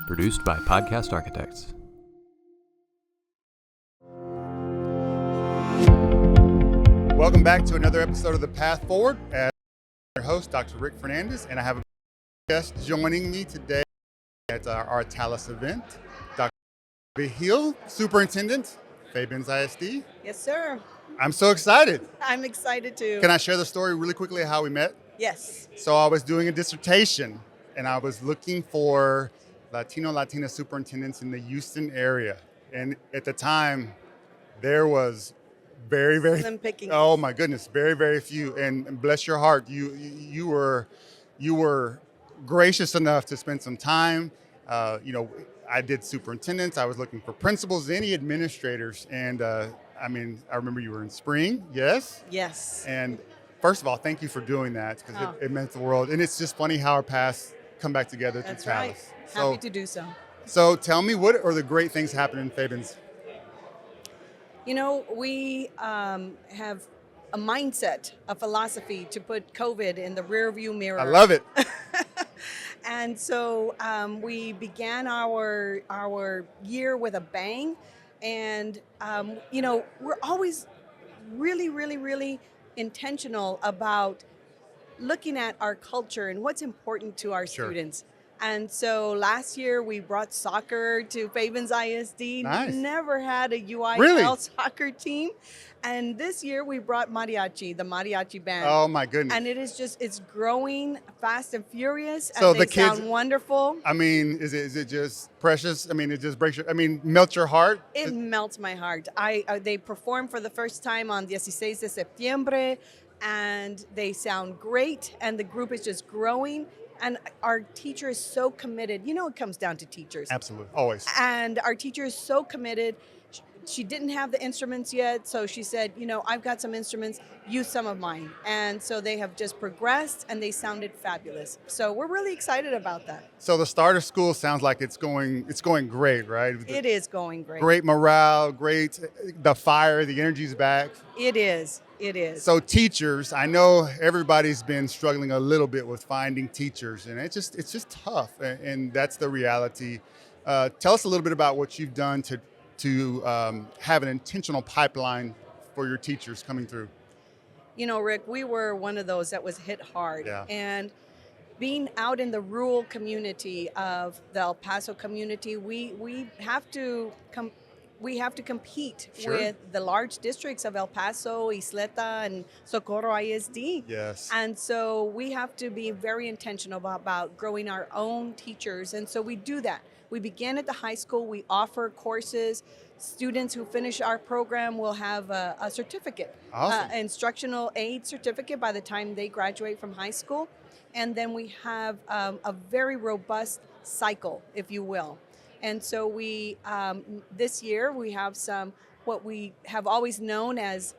Produced by Podcast Architects. Welcome back to another episode of The Path Forward. As your host, Dr. Rick Fernandez, and I have a guest joining me today at our Talis event, Dr. Vijil, Superintendent, Fabens ISD. Yes, sir. I'm so excited. I'm excited too. Can I share the story really quickly of how we met? Yes. So I was doing a dissertation, and I was looking for Latina superintendents in the Houston area. And at the time, there was very Slim pickings. oh my goodness, very few. And bless your heart, you were gracious enough to spend some time. I did superintendents. I was looking for principals, any administrators, and I remember you were in spring, yes? Yes. And first of all, thank you for doing that, because it meant the world. And it's just funny how our paths come back together through That's Talis. right. Happy to do so. So tell me, what are the great things happening in Fabens? You know, we have a mindset, a philosophy to put COVID in the rearview mirror. I love it. And so we began our year with a bang. And, we're always really intentional about looking at our culture and what's important to our students. And so last year we brought soccer to Fabens ISD. Nice. Never had a UIL Really? soccer team. And this year we brought mariachi, the mariachi band. Oh my goodness. And it's growing fast and furious. So and the they kids- sound wonderful. I mean, is it just precious? I mean, it just melts your heart? It melts my heart. They performed for the first time on 16 de septiembre, and they sound great, and the group is just growing. And our teacher is so committed. You know, it comes down to teachers. Absolutely, always. And our teacher is so committed. She didn't have the instruments yet, so she said, I've got some instruments, use some of mine. And so they have just progressed, and they sounded fabulous. So we're really excited about that. So the start of school sounds like it's going great, right? It is going great. Great morale, great, the fire, the energy's back. It is. So teachers, I know everybody's been struggling a little bit with finding teachers, and it's just tough, and that's the reality. Tell us a little bit about what you've done to have an intentional pipeline for your teachers coming through. Rick, we were one of those that was hit hard. Yeah. And being out in the rural community of the El Paso community, we have to compete Sure. with the large districts of El Paso, Isleta, and Socorro ISD. Yes. And so we have to be very intentional about growing our own teachers. And so we do that. We begin at the high school. We offer courses. Students who finish our program will have a certificate, Awesome. instructional aid certificate by the time they graduate from high school. And then we have a very robust cycle, if you will. And so we, this year, we have what we have always known as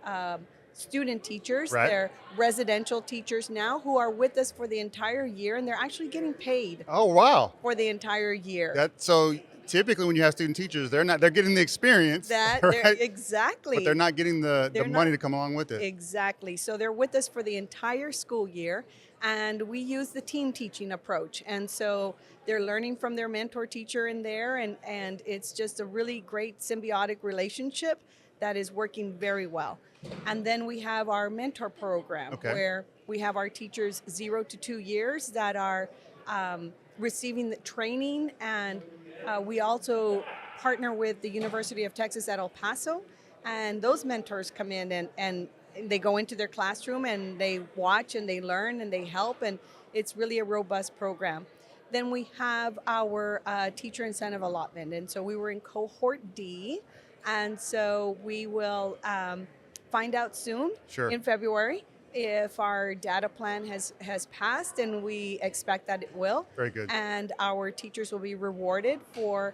student teachers. Right. They're residential teachers now who are with us for the entire year, and they're actually getting paid Oh, wow. for the entire year. So typically when you have student teachers, they're getting the experience, right? Exactly. But they're not getting the They're money not- to come along with it. Exactly. So they're with us for the entire school year, and we use the team teaching approach. And so they're learning from their mentor teacher in there, and it's just a really great symbiotic relationship that is working very well. And then we have our mentor program, Okay. where we have our teachers 0 to 2 years that are receiving the training, and we also partner with the University of Texas at El Paso, and those mentors come in and they go into their classroom and they watch and they learn and they help, and it's really a robust program. Then we have our teacher incentive allotment, and so we were in cohort D, and so we will find out soon Sure. in February if our data plan has passed, and we expect that it will. Very good. And our teachers will be rewarded for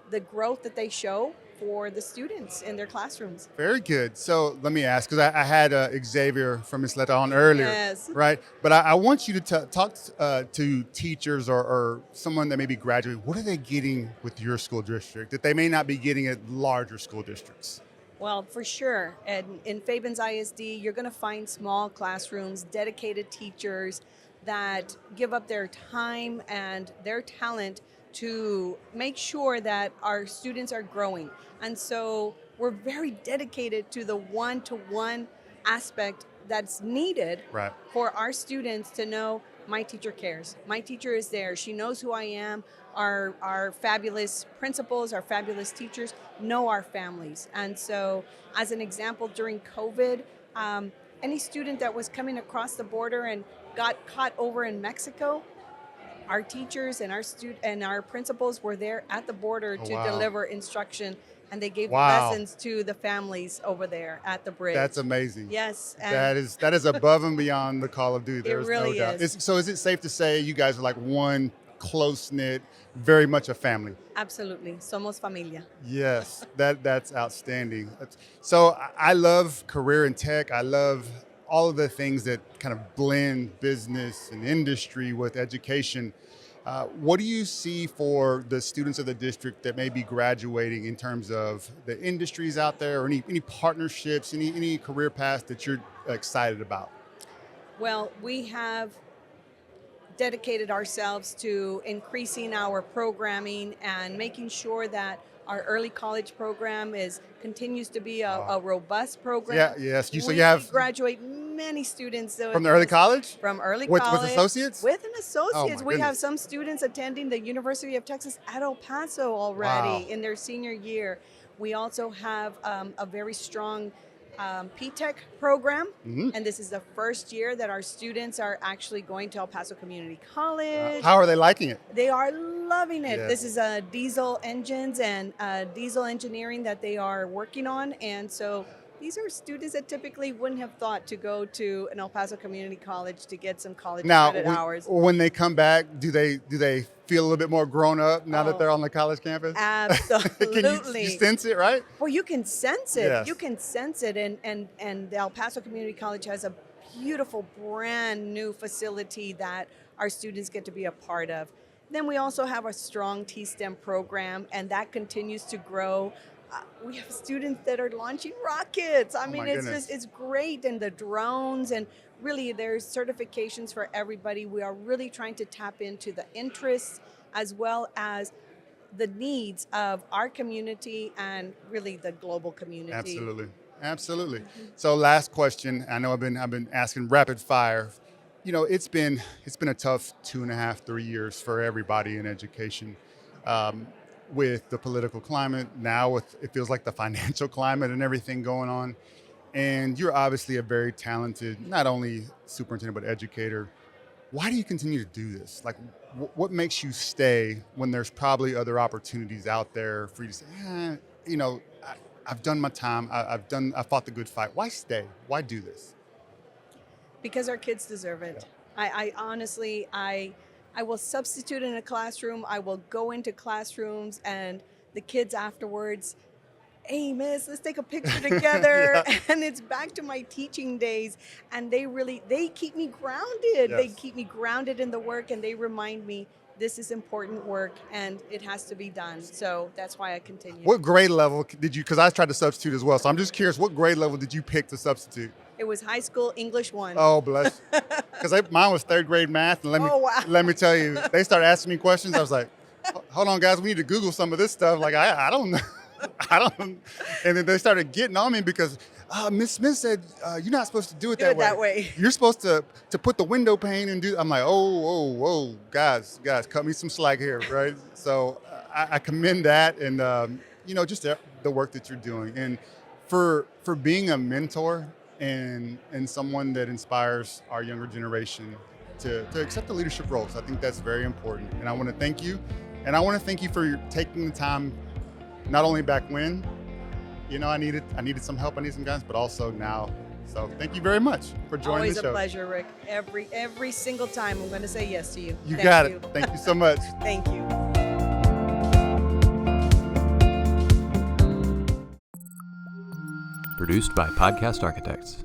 the growth that they show for the students in their classrooms. Very good. So let me ask, because I had Xavier from Isleta on earlier, Yes. right? But I want you to talk to teachers or someone that may be graduating. What are they getting with your school district that they may not be getting at larger school districts? Well, for sure. And in Fabens ISD, you're going to find small classrooms, dedicated teachers, that give up their time and their talent to make sure that our students are growing. And so we're very dedicated to the one-to-one aspect that's needed Right. for our students to know my teacher cares. My teacher is there. She knows who I am. Our fabulous principals, our fabulous teachers know our families. And so as an example, during COVID, any student that was coming across the border and got caught over in Mexico, our teachers and our principals were there at the border to deliver instruction, and they gave lessons to the families over there at the bridge. That's amazing. Yes. That is above and beyond the Call of Duty. There's really no doubt. is. So is it safe to say you guys are like one close-knit, very much a family? Absolutely. Somos familia. Yes, that's outstanding. So I love career in tech. I love all of the things that kind of blend business and industry with education. What do you see for the students of the district that may be graduating in terms of the industries out there, or any partnerships, any career paths that you're excited about? Well, we have dedicated ourselves to increasing our programming and making sure that our early college program continues to be a robust program. Yeah, yes. So we you have graduate many students from the early college? From early with college. With associates? With an associate's. Oh, we have some students attending the University of Texas at El Paso already in their senior year. We also have a very strong P-Tech program, and this is the first year that our students are actually going to El Paso Community College. How are they liking it? They are loving it. Yes. This is diesel engines and diesel engineering that they are working on, and so these are students that typically wouldn't have thought to go to an El Paso Community College to get some college credit hours. When they come back, do they feel a little bit more grown up now that they're on the college campus? Absolutely. You sense it, right? Well, you can sense it. Yes. You can sense it, and the El Paso Community College has a beautiful, brand new facility that our students get to be a part of. Then we also have a strong T-STEM program, and that continues to grow. We have students that are launching rockets. I mean, it's great, and the drones, and really there's certifications for everybody. We are really trying to tap into the interests as well as the needs of our community and really the global community. Absolutely. Mm-hmm. So last question. I know I've been asking rapid fire. You know, it's been a tough 2.5, 3 years for everybody in education. With the political climate, now with it feels like the financial climate and everything going on. And you're obviously a very talented, not only superintendent, but educator. Why do you continue to do this? Like, what makes you stay when there's probably other opportunities out there for you to say, I've done my time, I fought the good fight. Why stay? Why do this? Because our kids deserve it. Yeah. I honestly, I will substitute in a classroom. I will go into classrooms, and the kids afterwards, hey, miss, let's take a picture together. And it's back to my teaching days. And they keep me grounded. Yes. They keep me grounded in the work, and they remind me this is important work and it has to be done. So that's why I continue. What grade level did you, because I tried to substitute as well. So I'm just curious, what grade level did you pick to substitute? It was high school English 1. Oh, bless. Because mine was 3rd grade math. And let me tell you, they started asking me questions. I was like, hold on, guys, we need to Google some of this stuff. Like, I don't know. And then they started getting on me because Miss Smith said, you're not supposed to do it that way. You're supposed to put the window pane and do. I'm like, whoa, guys, cut me some slack here, right? So I commend that, and just the work that you're doing, and for being a mentor and someone that inspires our younger generation to accept the leadership roles. I think that's very important, and I want to thank you, and I want to thank you for taking the time, not only back when, I needed some help, I need some guidance, but also now. So thank you very much for joining the show. Always a pleasure, Rick. Every single time I'm going to say yes to you. You got it. Thank you so much. Thank you. Produced by Podcast Architects.